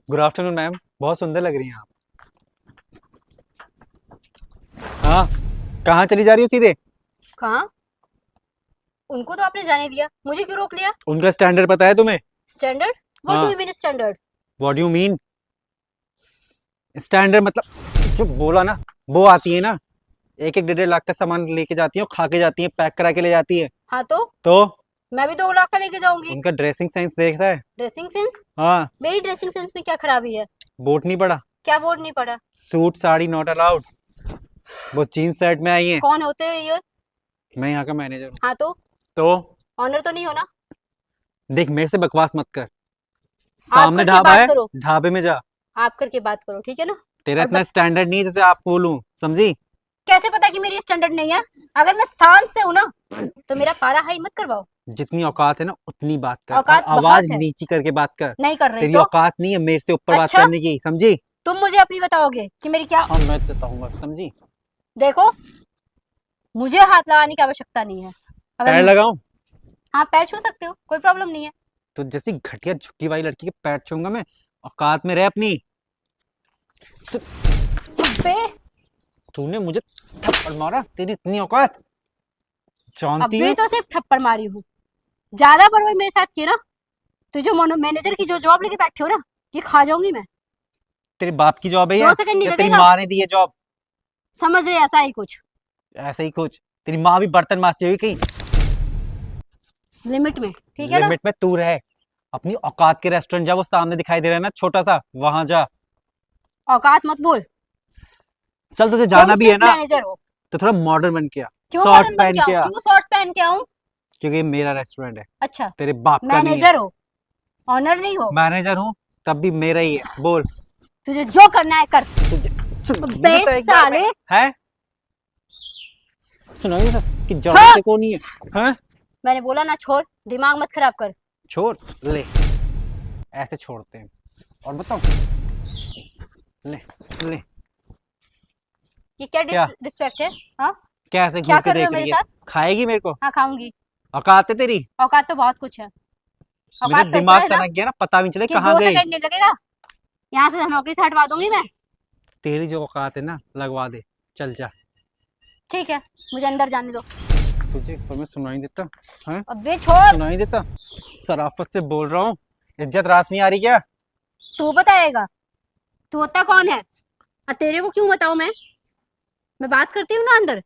Good afternoon ma'am, बहुत सुंदर लग रही हैं आप। हाँ, कहाँ चली जा रही हो सीधे? कहाँ? उनको तो आपने जाने दिया, मुझे क्यों रोक लिया? उनका स्टैंडर्ड पता है तुम्हें? स्टैंडर्ड? व्हाट डू हाँ, you mean standard? What you mean? Standard मतलब जो बोला ना, वो आती है ना। एक एक 1.5 लाख का सामान लेके जाती है और खा के जाती है, पैक करा के ले जाती है। हाँ तो तो मैं भी 2 लाख का लेके जाऊंगी। उनका ड्रेसिंग सेंस देखता है। Dressing sense? हाँ, मेरी ड्रेसिंग सेंस में क्या खराबी है? वोट नहीं पड़ा। क्या बोर्ड नहीं पड़ा? Suit sari not allowed. वो जीन्स शर्ट में आई है। कौन होते हैं ये? मैं यहाँ का मैनेजर हूँ। हाँ तो तो ऑनर तो नहीं हो ना? देख, मेरे से बकवास मत कर। आप सामने करके ढाबा बात है, करो। ढाबे में जा। आप करके बात करो, ठीक है ना? तेरा और इतना स्टैंडर्ड नहीं है जैसे आप बोलूं, समझी? कैसे पता कि मेरी स्टैंडर्ड नहीं है? अगर मैं शान से हूं ना तो मेरा पारा हाई मत करवाओ। जितनी औकात है ना उतनी बात कर, और औकात आवाज बहुत है। नीची करके बात कर। नहीं कर रही तेरी तो? औकात नहीं है मेरे से ऊपर बात अच्छा, करने की, समझी? तुम मुझे अपनी बताओगे कि मेरी क्या? हाँ, मैं बताऊंगा, समझी? देखो, मुझे हाथ लगाने की आवश्यकता नहीं है। अगर पैर लगाऊं? हाँ, पैर छू सकते हो, कोई प्रॉब्लम नहीं है। तो जैसी घटिया झुक्की वाली लड़की के पैर छूंगा मैं। औकात में रह अपनी। तू- अबे, तूने मुझे थप्पड़ मारा, तेरी इतनी औकात? जानती अबे है? तो सिर्फ थप्पड़ मारी हूँ। ज्यादा बड़बड़ मेरे साथ किए ना तो जो मैनेजर की जो जॉब लेके बैठे हो ना, ये खा जाऊंगी मैं। तेरे बाप की जॉब है ये? 2 सेकंड नहीं या तेरी लगेगा। माँ ने दी है जॉब? समझ रहे ऐसा ही कुछ। ऐसे ही कुछ। तेरी माँ भी बर्तन मांजती हुई कहीं। लिमिट में, ठीक है ना? लिमिट में तू रहे। अपनी औकात के रेस्टोरेंट जा, वो सामने दिखाई दे रहा है ना छोटा सा, वहां जा। औकात मत बोल। चल, तुझे तुम जाना भी है सिर्फ ना, मैनेजर हो। तो थोड़ा मॉडर्न बन के आ। क्यों शॉर्ट्स मॉडर्न बन पहन के के आऊं? आ। क्यों शॉर्ट्स पहन के आऊं? क्योंकि ये मेरा रेस्टोरेंट है, अच्छा, तेरे बाप का नहीं है। मैनेजर हो, ऑनर नहीं हो। मैनेजर हूँ, तब भी मेरा ही है। बोल। तुझे जो करना है कर। तुझे सुनाई नहीं बे देता एक बार में? साले, है? सुनाई नहीं देता कि छोड़। जानते कौन ही है? हैं? मैंने बोला ना छोड़, दिमाग मत खराब कर। छोड़। ले, ऐसे छोड़ते हैं। और बताओ। ले, ले। ये क्या क्या? डिसरिस्पेक्ट है? हाँ, क्या ऐसे क्या घूर के कर रहे हो देख मेरे रही है? साथ? खाएगी मेरे को? हाँ, खाऊंगी। औकात है तेरी? औकात तो बहुत कुछ है। मेरा औकात तो इतना दिमाग है ना सनक गया ना, पता भी नहीं चले कि कहाँ दो गई। सेकंड नहीं लगेगा। यहाँ से नौकरी से हटवा दूंगी मैं। तेरी जो औकात है ना, लगवा दे। चल जा। ठीक है, मुझे अंदर जाने दो। तुझे तुम्हें सुनाई देता? हैं? अबे छोड़। सुनाई देता? शराफत से बोल रहा हूँ। इज्जत रास नहीं आ रही क्या? तू बताएगा, तू होता कौन है? और तेरे को क्यों बताऊं मैं बात करती हूँ ना अंदर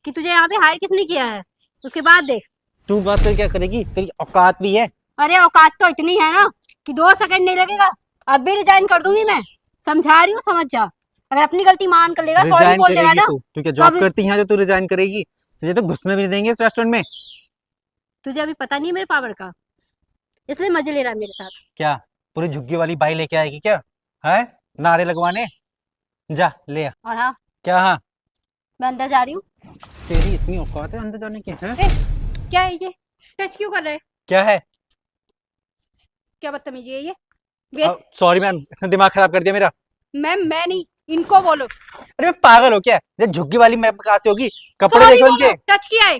कि तुझे यहाँ पे हायर किसने किया है, उसके बाद देख। तू बात कर क्या करेगी? तेरी औकात भी है? अरे औकात तो इतनी है ना कि 2 सेकंड नहीं लगेगा। अब भी रिजाइन कर दूंगी मैं। समझा रही हूँ, समझ जा। अगर अपनी गलती मान कर लेगा, सॉरी रिजाइन बोल देगा करेगी ना तू क्या तो जॉब अभी। करती है जो तू रिजाइन करेगी? तुझे तो घुसने भी नहीं देंगे इस रेस्टोरेंट में। तुझे अभी पता नहीं है मेरे पावर का, इसलिए मजे ले रहा है मेरे साथ। क्या पूरी झुग्गी वाली बाई लेके आएगी क्या? है? नारे लगवाने? जा ले आ। और हाँ, क्या? हाँ? मैं अंदर जा रही हूँ। तेरी इतनी औकात है अंदर जाने की? हैं? ए, क्या है ये? टच क्यों कर रहे हैं? क्या है? क्या बदतमीजी है ये? वेट। सॉरी मैम, इसने दिमाग खराब कर दिया मेरा। मैम मैं नहीं, इनको बोलो। अरे मैं पागल हो क्या? ये झुग्गी वाली मैम कहाँ से होगी? कपड़े सॉरी देखो बोलो, इनके। टच किया है।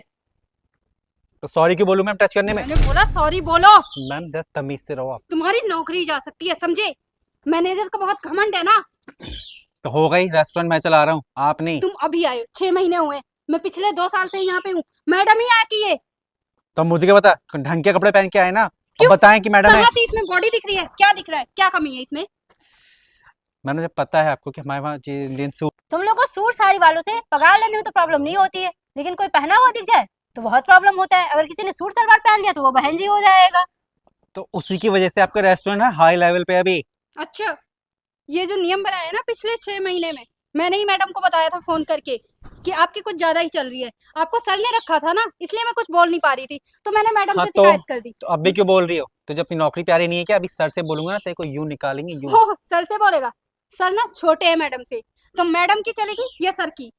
तो सॉरी क्यों बोलूं मैम टच करने में? मैंने बोला सॉरी बोलो। मैम जरा तमीज से रहो आप। तुम्हारी नौकरी जा सकती है, समझे? मैनेजर का बहुत घमंड है ना। तो हो गई, रेस्टोरेंट मैं चला रहा हूँ, आप नहीं। तुम अभी आए हो, 6 महीने हुए। मैं पिछले 2 साल से यहाँ पे हूँ। मैडम ही आके ये। तो मुझे क्या पता, ढंग के कपड़े पहन के आए ना। अब क्यों? बताएं कि मैडम है। कहाँ से इसमें बॉडी दिख रही है? क्या दिख रहा है? क्या कमी है इसमें? मैडम जब पता है आपको कि हमारे वहाँ जी इंडियन सूट। तुम लोग को सूट साड़ी वालों से पगार लेने में तो प्रॉब्लम नहीं होती है, लेकिन कोई पहना हुआ दिख जाए तो बहुत प्रॉब्लम होता है। अगर किसी ने सूट सलवार पहन लिया तो वो बहन जी हो जाएगा। तो उसी की वजह से आपका रेस्टोरेंट है हाई लेवल पे अभी। अच्छा, ये जो नियम बनाया है ना पिछले 6 महीने में, मैंने ही मैडम को बताया था फोन करके कि आपकी कुछ ज्यादा ही चल रही है। आपको सर ने रखा था ना, इसलिए मैं कुछ बोल नहीं पा रही थी, तो मैंने मैडम हाँ से शिकायत कर दी। तो अब भी क्यों बोल रही हो? तुझे अपनी नौकरी प्यारी नहीं है क्या? अभी सर से बोलूंगा ना तेरे को यूं निकालेंगे यूं। हो, सर से बोलेगा? सर ना छोटे है मैडम से। तो मैडम की चलेगी या सर की?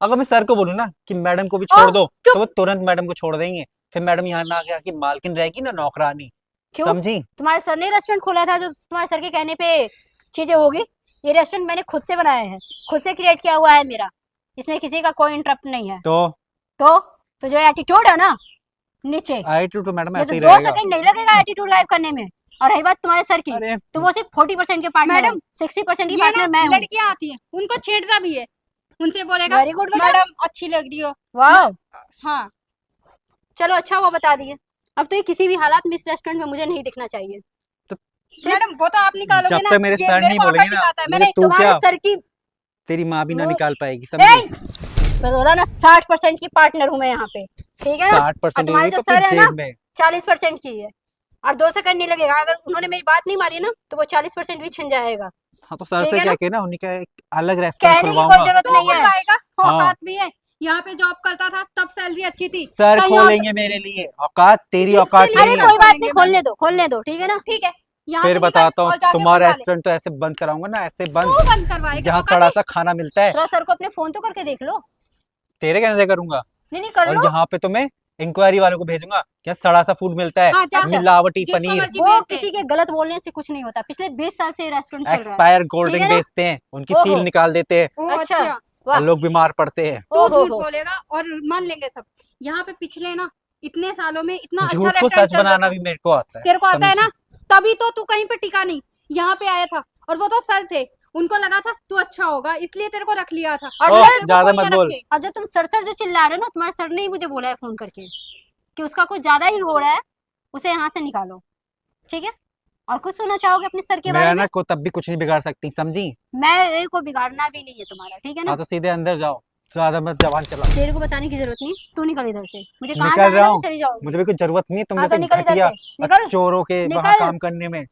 अगर मैं सर को बोलूँ ना कि मैडम को भी ओ छोड़ दो, तो चुप। वो तुरंत मैडम को छोड़ देंगे। फिर मैडम यहाँ ना आके मालकिन रहेगी ना नौकरानी। क्यों? समझी? तुम्हारे सर ने रेस्टोरेंट खोला था जो तुम्हारे सर के कहने पे चीजें होगी? ये रेस्टोरेंट मैंने खुद से बनाया है, खुद से क्रिएट किया हुआ है मेरा। इसमें किसी का कोई इंटरप्ट नहीं है। तो तो जो एटीट्यूड है ना, नीचे। एटीट्यूड तो मैडम ये तो ऐसे ही दो रहेगा। सेकंड नहीं लगेगा एटीट्यूड गायब करने में। और रही बात तुम्हारे सर की, अरे तो वो सिर्फ 40% के पार्टनर है, मैडम, 60% की ये पार्टनर ना मैं हूँ। लड़कियां आती हैं, उनको छेड़ता भी है, उनसे बोलेगा वेरी गुड बेटा। मैडम अच्छी लग रही हो। वाह, हाँ चलो अच्छा हुआ बता दिए। अब तो ये किसी भी हालात में इस रेस्टोरेंट में मुझे नहीं दिखना चाहिए। मैडम वो तो आप निकालोगे जब ना, तक मेरे ये सर मेरे नहीं को बोलेंगे आकर ना, दिखाता है। मुझे मैंने तू तुम्हारे क्या, सर की तेरी माँ भी ना वो- निकाल पाएगी, ए, समझी? मैं बोला ना 60% की पार्टनर हूँ मैं यहाँ पे, ठीक है ना। 60% और तुम्हारे होगी जो तो फिर सर है ना जेब में। 40% की है, और 2 सेकंड नहीं लगेगा, अगर उन्होंने मेरी बात नहीं मारी ना तो वो 40% भी छिन जाएगा। हाँ तो सर ठीक से है क्या ना, कहना, उन्हीं का एक अलग रेस्टोरेंट कहने की कोई खुलवाऊंगा। जरूरत तो नहीं है। खुलवाएगा, हाँ औकात भी है। यहाँ पे जॉब करता था तब सैलरी अच्छी थी। सर कहीं और खोलेंगे मेरे लिए, औकात तेरी इसके औकात लिए अरे नहीं सर है। कोई बात खोलेंगे नहीं, मैम। खोलने दो, ठीक है ना। ठीक है, यहाँ फिर से निकल बताता हूँ और जाके तुम्हारा खुलवा ले। रेस्टोरेंट तो ऐसे बंद कराऊंगा ना, ऐसे तू बंद, बंद करवाएगा, जहाँ औकात सड़ा है? सा खाना मिलता है। थोड़ा सर को अपने फोन तो करके देख लो। तेरे कहने से करूंगा। नहीं कर और लो। यहाँ पे तो मैं इंक्वायरी वालों को भेजूंगा, क्या सड़ा सा फूड मिलता है, हाँ जा, अच्छा, मिलावटी जिसको पनीर, मर्जी वो भेज दे। किसी के गलत बोलने से कुछ नहीं होता, पिछले 20 साल से ये रेस्टोरेंट चल रहा है। एक्सपायर कोल्ड ठीक है ड्रिंक ना? बेचते हैं, उनकी ओहो। सील निकाल देते हैं ओ अच्छा, अच्छा, और वाह, लोग बीमार पड़ते हैं। तू ओहो झूठ हो। बोलेगा और मान लेंगे सब। यहाँ पे पिछले ना इतने सालों में इतना अच्छा झूठ को रेस्टोरेंट सच चल रहा बनाना था। भी मेरे को आता है, तेरे को आता है ना, समझी? तभी तो तू कहीं पे टिका नहीं, यहाँ पे आया था। और वो तो सर थे, उनको लगा था तू अच्छा होगा, इसलिए तेरे को रख लिया था। और ओ, सर, तेरे को ज्यादा कोई मत ना बोल। रखे। और जो तुम सर जो चिल्ला रहे हो ना, तुम्हारे सर ने ही मुझे बोला है फोन करके कि उसका कुछ ज्यादा ही हो रहा है, उसे यहाँ से निकालो, ठीक है। और कुछ सुनना चाहोगे अपने सर के मेरा बारे में? ना को तब भी कुछ नहीं बिगाड़ सकती, समझी? मेरे को बिगाड़ना भी नहीं है तुम्हारा, ठीक है ना। हाँ तो सीधे अंदर जाओ, ज्यादा मत जबान चलाओ। तेरे को बताने की जरूरत नहीं, तू निकल इधर से। मुझे कहाँ निकल जाना रहा है, हूँ, मैं चली जाऊंगी। मुझे भी कोई जरूरत नहीं है तुम हाँ तो जैसे निकल इधर घटिया से, निकल चोरों के वहां निकल। काम करने में।